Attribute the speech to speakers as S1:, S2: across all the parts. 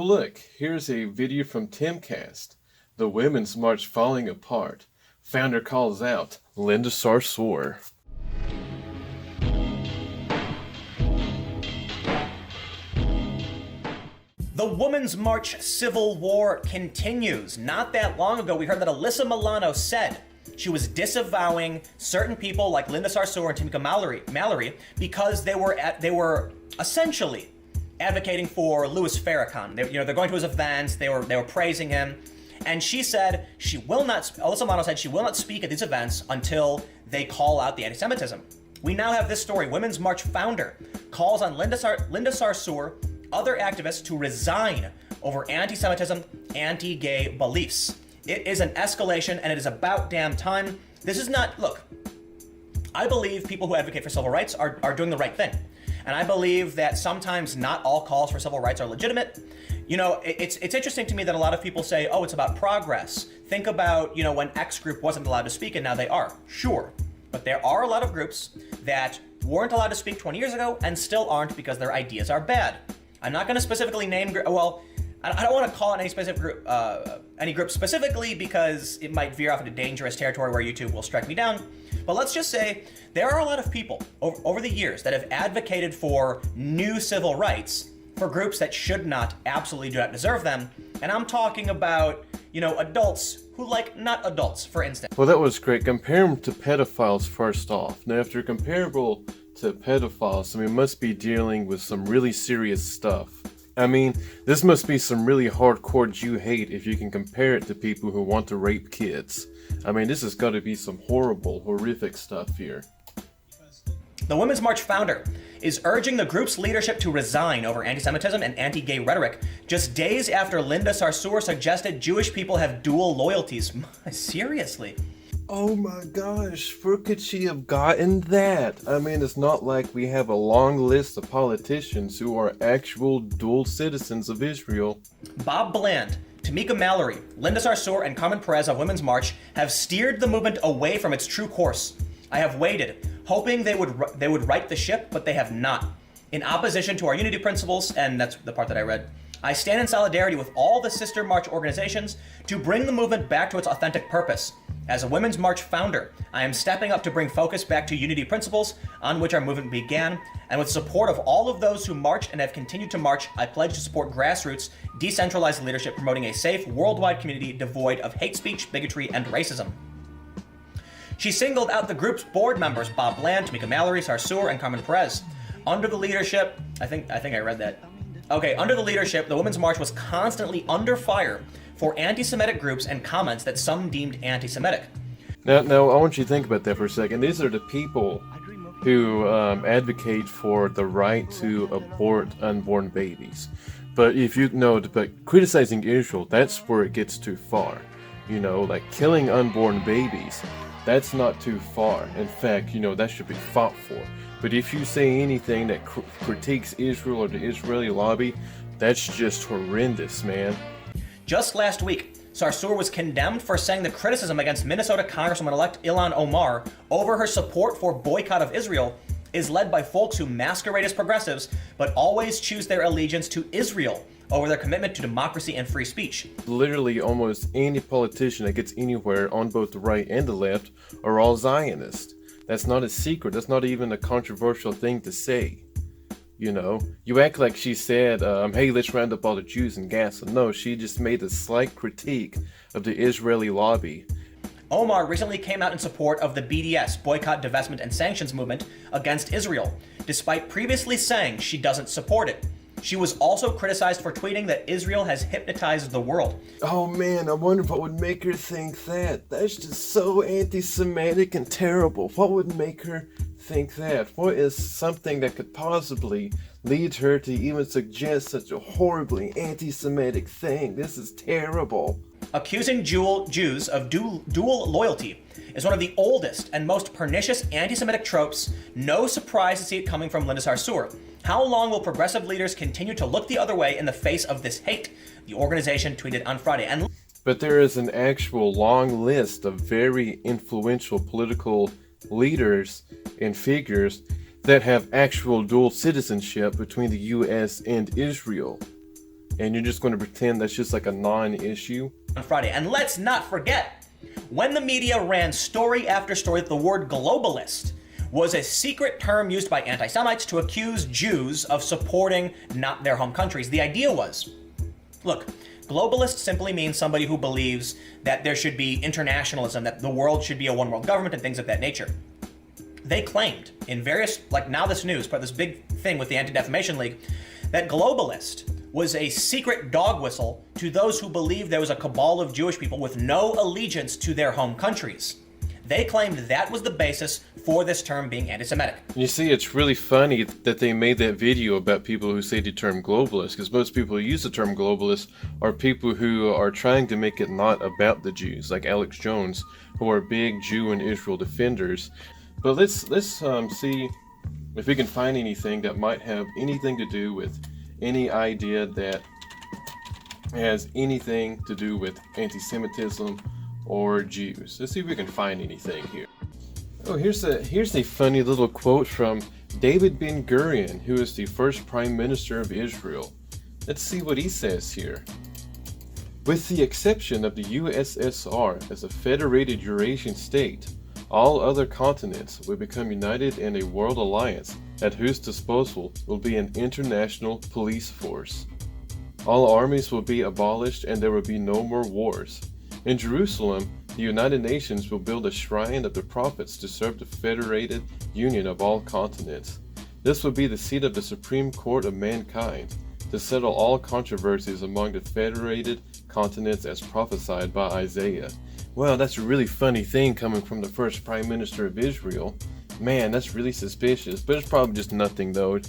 S1: look, here's a video from Timcast. The Women's March falling apart. Founder calls out Linda Sarsour.
S2: The Women's March civil war continues. Not that long ago, we heard that Alyssa Milano said she was disavowing certain people like Linda Sarsour and Timothy Mallory because they were essentially advocating for Louis Farrakhan. They're going to his events. They were praising him, and she said she will not. Alyssa Milano said she will not speak at these events until they call out the anti-Semitism. We now have this story. Women's March founder calls on Linda Sarsour, other activists to resign over anti-Semitism, anti-gay beliefs. It is an escalation, and it is about damn time. This is not, look, I believe people who advocate for civil rights are doing the right thing. And I believe that sometimes not all calls for civil rights are legitimate. You know, it's interesting to me that a lot of people say, oh, it's about progress. Think about, when X group wasn't allowed to speak and now they are. Sure. But there are a lot of groups that weren't allowed to speak 20 years ago and still aren't because their ideas are bad. I'm not going to specifically name, I don't want to call it any specific group, any group specifically because it might veer off into dangerous territory where YouTube will strike me down. But let's just say there are a lot of people over the years that have advocated for new civil rights for groups that should not, absolutely do not deserve them. And I'm talking about, adults who like not adults, for instance.
S1: Well, that was great. Compare them to pedophiles first off. Now, if they're comparable to pedophiles, must be dealing with some really serious stuff. This must be some really hardcore Jew hate if you can compare it to people who want to rape kids. This has got to be some horrific stuff here.
S2: The Women's March founder is urging the group's leadership to resign over anti-Semitism and anti-gay rhetoric just days after Linda Sarsour suggested Jewish people have dual loyalties. Seriously?
S1: Oh my gosh, where could she have gotten that? It's not like we have a long list of politicians who are actual dual citizens of Israel.
S2: Bob Bland, Tamika Mallory, Linda Sarsour, and Carmen Perez of Women's March have steered the movement away from its true course. I have waited, hoping they would right the ship, but they have not. In opposition to our unity principles, and that's the part that I read, I stand in solidarity with all the sister March organizations to bring the movement back to its authentic purpose. As a Women's March founder, I am stepping up to bring focus back to unity principles on which our movement began, and with support of all of those who marched and have continued to march, I pledge to support grassroots, decentralized leadership promoting a safe, worldwide community devoid of hate speech, bigotry, and racism. She singled out the group's board members, Bob Bland, Tamika Mallory, Sarsour, and Carmen Perez. Under the leadership, I think I read that. Okay, under the leadership, the Women's March was constantly under fire for anti-Semitic groups and comments that some deemed anti-Semitic.
S1: Now, I want you to think about that for a second. These are the people who advocate for the right to abort unborn babies. But but criticizing Israel, that's where it gets too far. Like killing unborn babies, that's not too far. In fact, that should be fought for. But if you say anything that critiques Israel or the Israeli lobby, that's just horrendous, man.
S2: Just last week, Sarsour was condemned for saying the criticism against Minnesota Congresswoman-elect Ilhan Omar over her support for boycott of Israel is led by folks who masquerade as progressives, but always choose their allegiance to Israel over their commitment to democracy and free speech.
S1: Literally almost any politician that gets anywhere on both the right and the left are all Zionist. That's not a secret. That's not even a controversial thing to say. You act like she said, hey, let's round up all the Jews in Gaza. No, she just made a slight critique of the Israeli lobby.
S2: Omar recently came out in support of the BDS, Boycott, Divestment, and Sanctions movement against Israel, despite previously saying she doesn't support it. She was also criticized for tweeting that Israel has hypnotized the world.
S1: Oh man, I wonder what would make her think that. That's just so anti-Semitic and terrible. What would make her think that? What is something that could possibly lead her to even suggest such a horribly anti-Semitic thing? This is terrible.
S2: Accusing Jews of dual loyalty is one of the oldest and most pernicious anti-Semitic tropes. No surprise to see it coming from Linda Sarsour. How long will progressive leaders continue to look the other way in the face of this hate? The organization tweeted on Friday.
S1: But there is an actual long list of very influential political leaders and figures that have actual dual citizenship between the U.S. and Israel. and you're just going to pretend that's just like a non-issue?
S2: On Friday. And let's not forget, when the media ran story after story that the word globalist was a secret term used by anti-Semites to accuse Jews of supporting not their home countries. The idea was, look, globalist simply means somebody who believes that there should be internationalism, that the world should be a one world government and things of that nature. They claimed in various, like Now This News, but this big thing with the Anti-Defamation League, that globalist was a secret dog whistle to those who believed there was a cabal of Jewish people with no allegiance to their home countries. They claimed that was the basis for this term being anti-Semitic.
S1: You see, it's really funny that they made that video about people who say the term globalist, because most people who use the term globalist are people who are trying to make it not about the Jews, like Alex Jones, who are big Jew and Israel defenders. But let's see if we can find anything that might have anything to do with any idea that has anything to do with anti-Semitism or Jews. Let's see if we can find anything here. Oh, here's a funny little quote from David Ben-Gurion, who is the first Prime Minister of Israel. Let's see what he says here. With the exception of the USSR as a federated Eurasian state, all other continents will become united in a world alliance at whose disposal will be an international police force. All armies will be abolished and there will be no more wars. In Jerusalem, the United Nations will build a shrine of the prophets to serve the federated union of all continents. This will be the seat of the Supreme Court of mankind, to settle all controversies among the federated continents as prophesied by Isaiah. Well, that's a really funny thing coming from the first Prime Minister of Israel. Man, that's really suspicious, but it's probably just nothing though.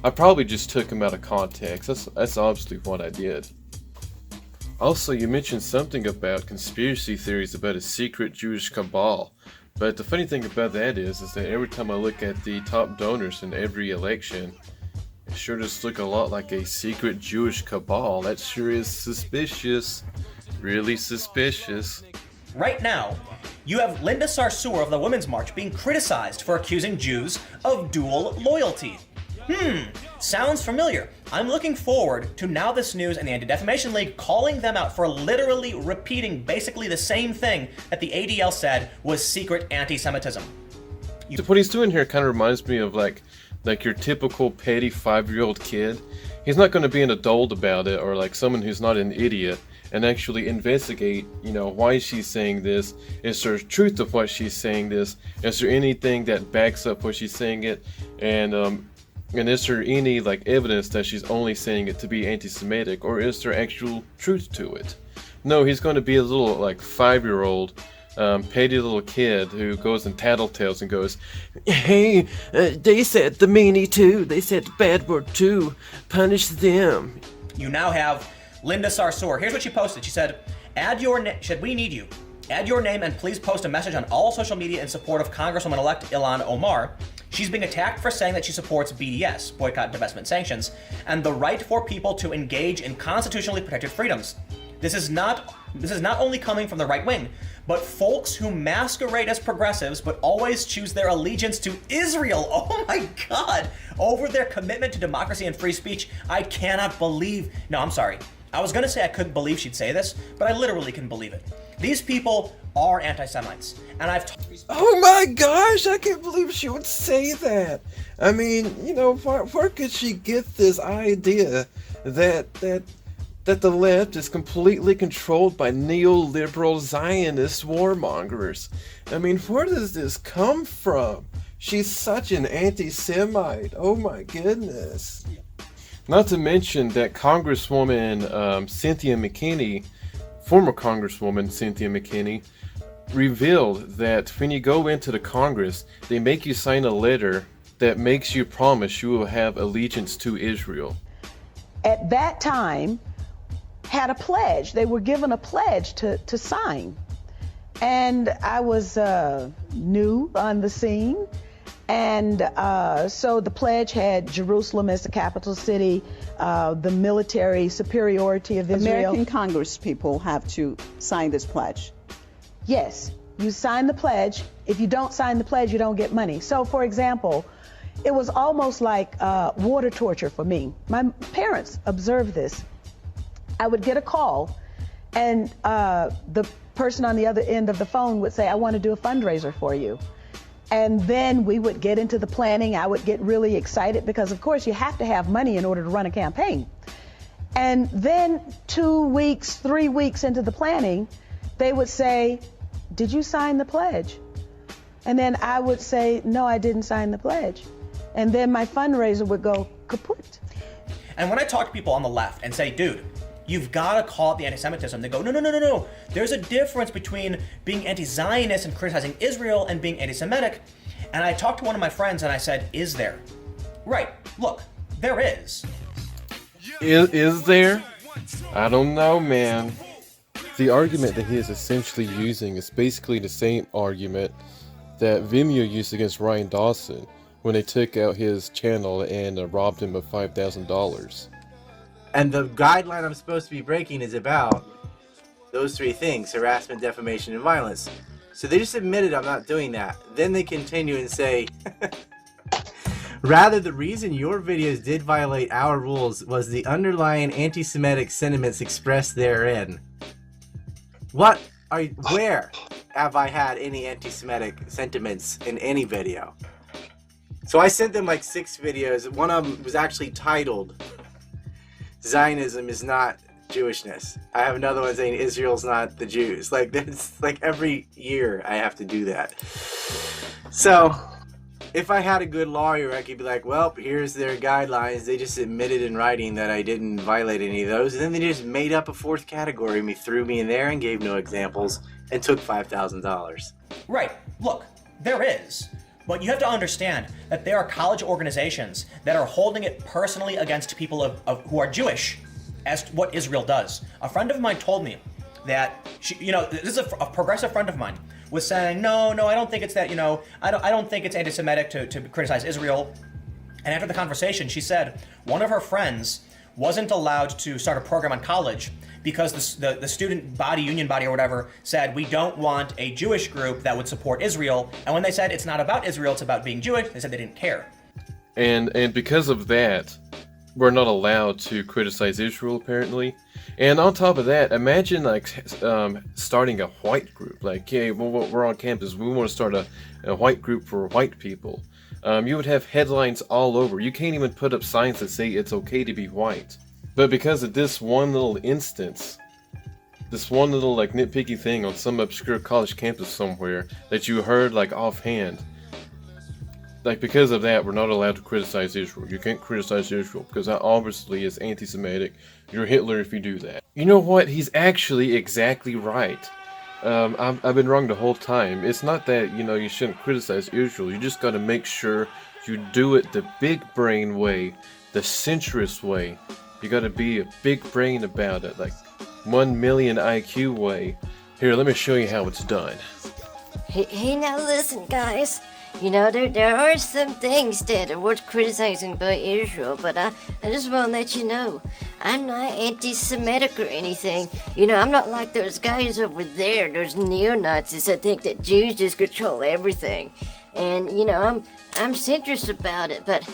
S1: I probably just took him out of context. That's obviously what I did. Also, you mentioned something about conspiracy theories about a secret Jewish cabal. But the funny thing about that is that every time I look at the top donors in every election, it sure does look a lot like a secret Jewish cabal. That sure is suspicious. Really suspicious.
S2: Right now, you have Linda Sarsour of the Women's March being criticized for accusing Jews of dual loyalty. Sounds familiar. I'm looking forward to Now This News and the Anti-Defamation League calling them out for literally repeating basically the same thing that the ADL said was secret anti-Semitism.
S1: What he's doing here kind of reminds me of like your typical petty 5-year-old kid. He's not going to be an adult about it, or like someone who's not an idiot, and actually investigate, why she's saying this. Is there truth to what she's saying this? Is there anything that backs up what she's saying it? And is there any evidence that she's only saying it to be anti-Semitic, or is there actual truth to it? No, he's going to be a little 5-year-old petty little kid who goes and tattletales and goes, hey, they said the meanie too. They said the bad word too. Punish them.
S2: You now have Linda Sarsour. Here's what she posted. She said, we need you. Add your name and please post a message on all social media in support of Congresswoman-elect Ilhan Omar. She's being attacked for saying that she supports BDS, boycott, divestment, sanctions, and the right for people to engage in constitutionally protected freedoms. This is not only coming from the right wing, but folks who masquerade as progressives but always choose their allegiance to Israel. Oh my God! Over their commitment to democracy and free speech. I cannot believe. No, I'm sorry. I was gonna say I couldn't believe she'd say this, but I literally can believe it. These people are anti-Semites, and
S3: Oh my gosh, I can't believe she would say that. I mean, where could she get this idea that the left is completely controlled by neoliberal Zionist warmongers? I mean, where does this come from? She's such an anti-Semite. Oh my goodness.
S1: Not to mention that Congresswoman Cynthia McKinney, former Congresswoman Cynthia McKinney, revealed that when you go into the Congress, they make you sign a letter that makes you promise you will have allegiance to Israel.
S4: At that time, had a pledge. They were given a pledge to sign. And I was new on the scene. And so the pledge had Jerusalem as the capital city, the military superiority of Israel.
S5: American Congress people have to sign this pledge.
S4: Yes, you sign the pledge. If you don't sign the pledge, you don't get money. So, for example, it was almost like water torture for me. My parents observed this. I would get a call, and the person on the other end of the phone would say, I want to do a fundraiser for you. And then we would get into the planning. I would get really excited because, of course, you have to have money in order to run a campaign. And then 2 weeks, 3 weeks into the planning, they would say, did you sign the pledge? And then I would say, no, I didn't sign the pledge. And then my fundraiser would go kaput.
S2: And when I talk to people on the left and say, dude, you've got to call it the anti-Semitism, they go, no. There's a difference between being anti-Zionist and criticizing Israel and being anti-Semitic. And I talked to one of my friends and I said, is there? Right, look, there is.
S1: Is there? I don't know, man. The argument that he is essentially using is basically the same argument that Vimeo used against Ryan Dawson when they took out his channel and robbed him of $5,000.
S6: And the guideline I'm supposed to be breaking is about those three things: harassment, defamation, and violence. So they just admitted I'm not doing that. Then they continue and say, rather, the reason your videos did violate our rules was the underlying anti-Semitic sentiments expressed therein. Where have I had any anti-Semitic sentiments in any video? So I sent them like 6 videos. One of them was actually titled, Zionism is not Jewishness. I have another one saying Israel's not the Jews. Like, that's like every year I have to do that. So if I had a good lawyer, I could be like, well, here's their guidelines. They just admitted in writing that I didn't violate any of those. And then they just made up a 4th category. Threw me in there and gave no examples and took $5,000.
S2: Right, look, there is. But you have to understand that there are college organizations that are holding it personally against people who are Jewish as to what Israel does. A friend of mine told me that, this is a progressive friend of mine, was saying, no, I don't think it's that, I don't think it's anti-Semitic to criticize Israel. And after the conversation, she said one of her friends wasn't allowed to start a program on college because the student body, union body or whatever, said we don't want a Jewish group that would support Israel. And when they said it's not about Israel, it's about being Jewish, they said they didn't care.
S1: And because of that, we're not allowed to criticize Israel, apparently. And on top of that, imagine starting a white group. Like, hey, we're on campus, we want to start a white group for white people. You would have headlines all over. You can't even put up signs that say it's okay to be white. But because of this one little instance, this one little nitpicky thing on some obscure college campus somewhere that you heard offhand, because of that, we're not allowed to criticize Israel. You can't criticize Israel because that obviously is anti-Semitic. You're Hitler if you do that. You know what? He's actually exactly right. I've been wrong the whole time. It's not that, you shouldn't criticize Israel. You just got to make sure you do it the big brain way, the centrist way. You got to be a big brain about it, 1 million IQ way. Here, let me show you how it's done.
S7: Hey, now listen, guys. There are some things that are worth criticizing about Israel, but I just want to let you know, I'm not anti-Semitic or anything. I'm not like those guys over there, those neo-Nazis that think that Jews just control everything. And, I'm centrist about it, but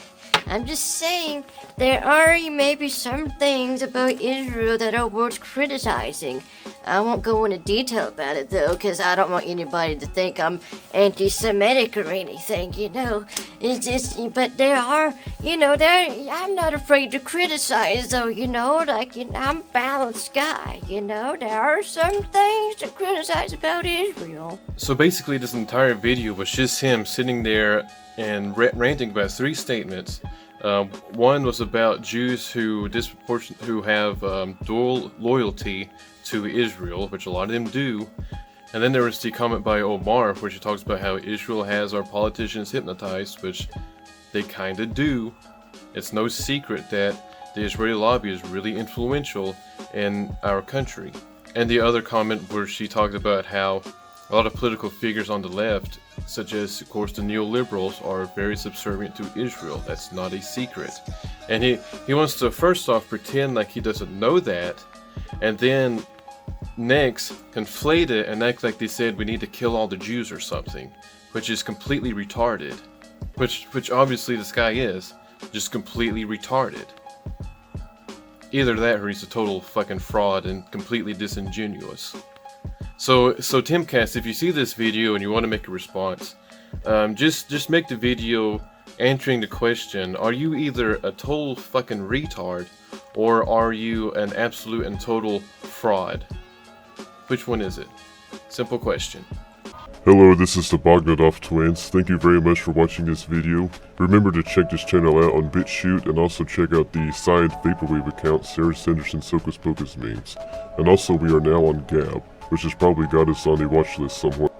S7: I'm just saying there are maybe some things about Israel that are worth criticizing. I won't go into detail about it though, because I don't want anybody to think I'm anti-Semitic or anything, It's just, but there are, I'm not afraid to criticize though, I'm a balanced guy, There are some things to criticize about Israel.
S1: So basically this entire video was just him sitting there and ranting about 3 statements. One was about Jews who have dual loyalty to Israel, which a lot of them do. And then there was the comment by Omar, which he talks about how Israel has our politicians hypnotized, which they kind of do. It's no secret that the Israeli lobby is really influential in our country. And the other comment where she talked about how a lot of political figures on the left, such as, of course, the neoliberals, are very subservient to Israel. That's not a secret. And he wants to first off pretend like he doesn't know that, and then next conflate it and act like they said we need to kill all the Jews or something, which is completely retarded. Which obviously this guy is, just completely retarded. either that or he's a total fucking fraud and completely disingenuous. So Timcast, if you see this video and you want to make a response, just make the video answering the question: are you either a total fucking retard, or are you an absolute and total fraud? Which one is it? Simple question.
S8: Hello, this is the Bogdanov Twins. Thank you very much for watching this video. Remember to check this channel out on Bitchute, and also check out the side Vaporwave account, Sarah Sanderson Socus Pocus memes. And also we are now on Gab, which has probably got us on a watch list somewhere.